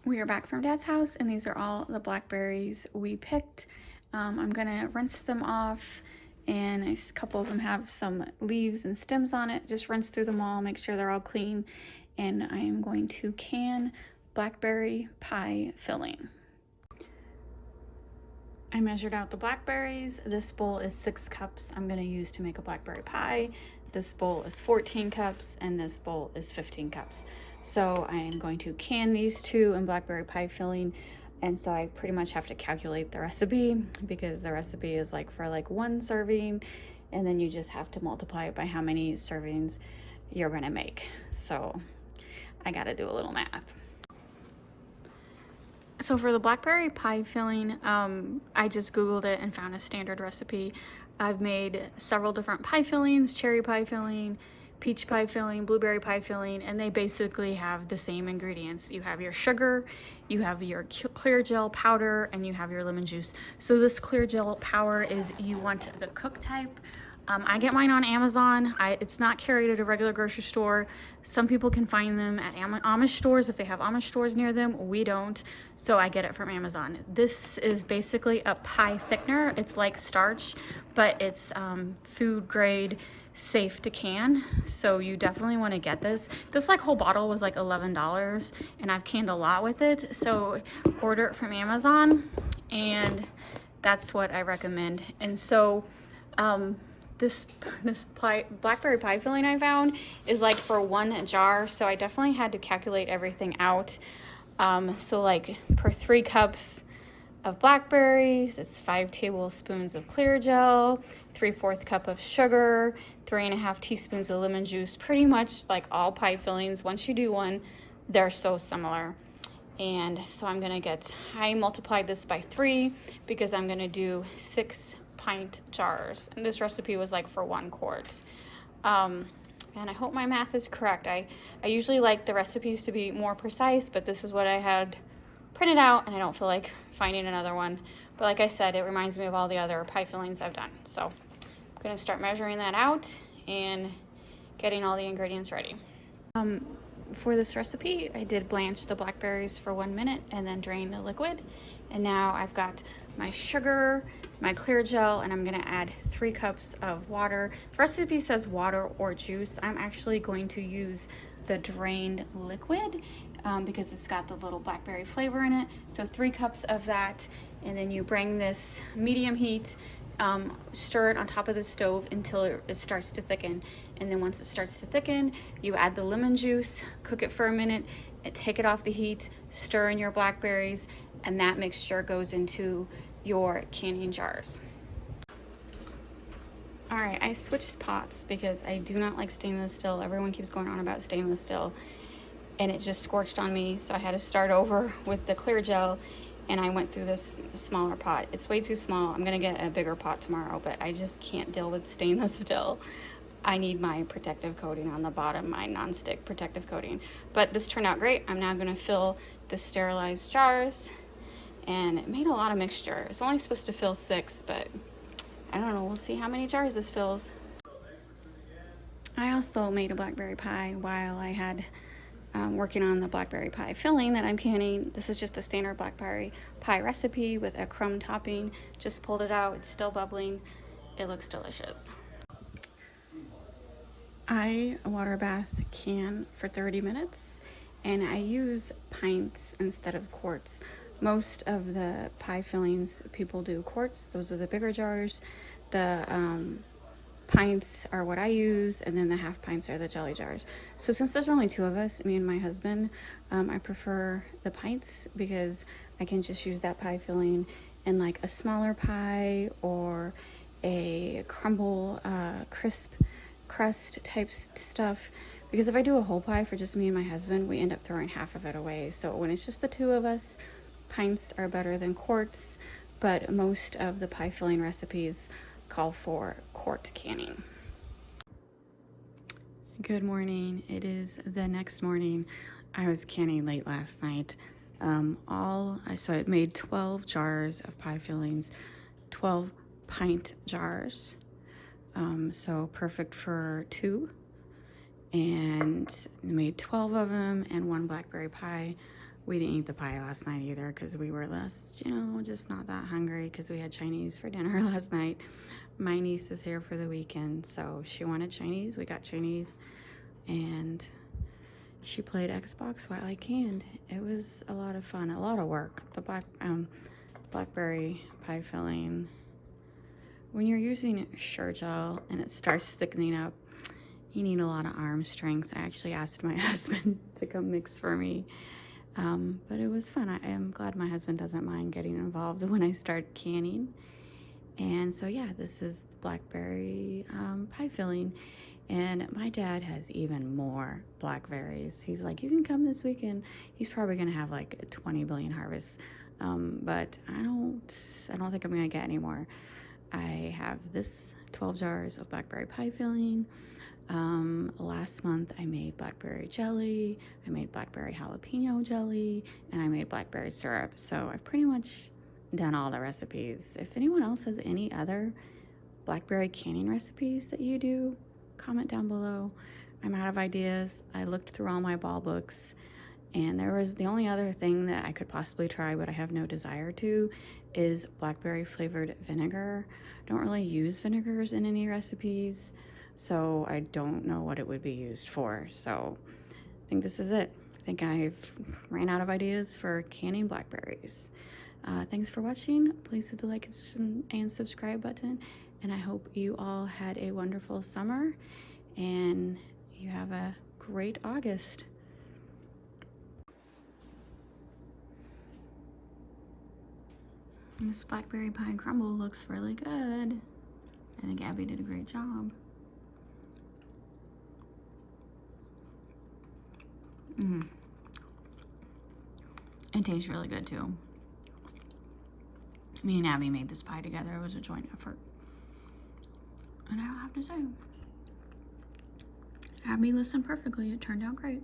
We are back from Dad's house, and these are all the blackberries we picked. I'm gonna rinse them off, and a couple of them have some leaves and stems on it. Just rinse through them all, make sure they're all clean, and I am going to can blackberry pie filling. I measured out the blackberries. This bowl is 6 cups I'm gonna use to make a blackberry pie. This bowl is 14 cups, and this bowl is 15 cups. So I am going to can these two in blackberry pie filling, and so I pretty much have to calculate the recipe because the recipe is like for like 1 serving, and then you just have to multiply it by how many servings you're gonna make. So I gotta do a little math. So for the blackberry pie filling, I just Googled it and found a standard recipe. I've made several different pie fillings, cherry pie filling, peach pie filling, blueberry pie filling, and they basically have the same ingredients. You have your sugar, you have your clear gel powder, and you have your lemon juice. So this clear gel powder is, you want the cook type. I get mine on Amazon. It's not carried at a regular grocery store. Some people can find them at Amish stores if they have Amish stores near them. We don't, so I get it from Amazon. This is basically a pie thickener. It's like starch, but it's food grade, safe to can. So you definitely want to get this. This like whole bottle was like $11, and I've canned a lot with it. So order it from Amazon, and that's what I recommend. And so this blackberry pie filling I found is like for 1 jar, so I definitely had to calculate everything out. So like per 3 cups of blackberries, it's 5 tablespoons of clear gel, 3/4 cup of sugar, 3.5 teaspoons of lemon juice. Pretty much like all pie fillings, once you do one, they're so similar. And so I multiplied this by 3 because I'm gonna do 6 pint jars, and this recipe was like for 1 quart. And I hope my math is correct. I usually like the recipes to be more precise, but this is what I had printed out, and I don't feel like finding another one. But like I said, it reminds me of all the other pie fillings I've done. So I'm gonna start measuring that out and getting all the ingredients ready. For this recipe, I did blanch the blackberries for 1 minute and then drain the liquid. And now I've got my sugar, my clear gel, and I'm gonna add 3 cups of water. The recipe says water or juice. I'm actually going to use the drained liquid because it's got the little blackberry flavor in it. So 3 cups of that, and then you bring this medium heat, stir it on top of the stove until it starts to thicken. And then once it starts to thicken, you add the lemon juice, cook it for a minute, and take it off the heat, stir in your blackberries, and that mixture goes into your canning jars. All right, I switched pots because I do not like stainless steel. Everyone keeps going on about stainless steel, and it just scorched on me, so I had to start over with the clear gel, and I went through this smaller pot. It's way too small. I'm gonna get a bigger pot tomorrow, but I just can't deal with stainless steel. I need my protective coating on the bottom, my non-stick protective coating. But this turned out great. I'm now gonna fill the sterilized jars, and it made a lot of mixture. It's only supposed to fill 6, but I don't know, we'll see how many jars this fills. I also made a blackberry pie while I had working on the blackberry pie filling that I'm canning. This is just a standard blackberry pie recipe with a crumb topping. Just pulled it out, it's still bubbling. It looks delicious. I water bath can for 30 minutes, and I use pints instead of quarts. Most of the pie fillings people do quarts. Those are the bigger jars. The pints are what I use, and then the half pints are the jelly jars. So since there's only 2 of us, me and my husband, I prefer the pints because I can just use that pie filling in like a smaller pie or a crumble crisp crust type stuff, because if I do a whole pie for just me and my husband, we end up throwing half of it away. So when it's just the 2 of us, pints are better than quarts, but most of the pie filling recipes call for quart canning. Good morning. It is the next morning. I was canning late last night. So I made 12 jars of pie fillings, 12 pint jars. So perfect for 2, and made 12 of them and 1 blackberry pie. We didn't eat the pie last night either because we were less, you know, just not that hungry because we had Chinese for dinner last night. My niece is here for the weekend, so she wanted Chinese. We got Chinese, and she played Xbox while I canned. It was a lot of fun, a lot of work. The blackberry pie filling. When you're using sugar gel and it starts thickening up, you need a lot of arm strength. I actually asked my husband to come mix for me. But it was fun. I am glad my husband doesn't mind getting involved when I start canning. And so yeah, this is blackberry pie filling. And my dad has even more blackberries. He's like, you can come this weekend. He's probably gonna have like 20 billion harvests. But I don't think I'm gonna get any more. I have this 12 jars of blackberry pie filling. Last month I made blackberry jelly, I made blackberry jalapeno jelly, and I made blackberry syrup. So I've pretty much done all the recipes. If anyone else has any other blackberry canning recipes that you do, comment down below. I'm out of ideas. I looked through all my ball books, and there was the only other thing that I could possibly try, but I have no desire to, is blackberry flavored vinegar. I don't really use vinegars in any recipes, so I don't know what it would be used for. So I think this is it. I think I've ran out of ideas for canning blackberries. Thanks for watching. Please hit the like and subscribe button, and I hope you all had a wonderful summer and you have a great August. This blackberry pie crumble looks really good. I think Abby did a great job. It tastes really good too. Me and Abby made this pie together. It was a joint effort. And I'll have to say, Abby listened perfectly. It turned out great.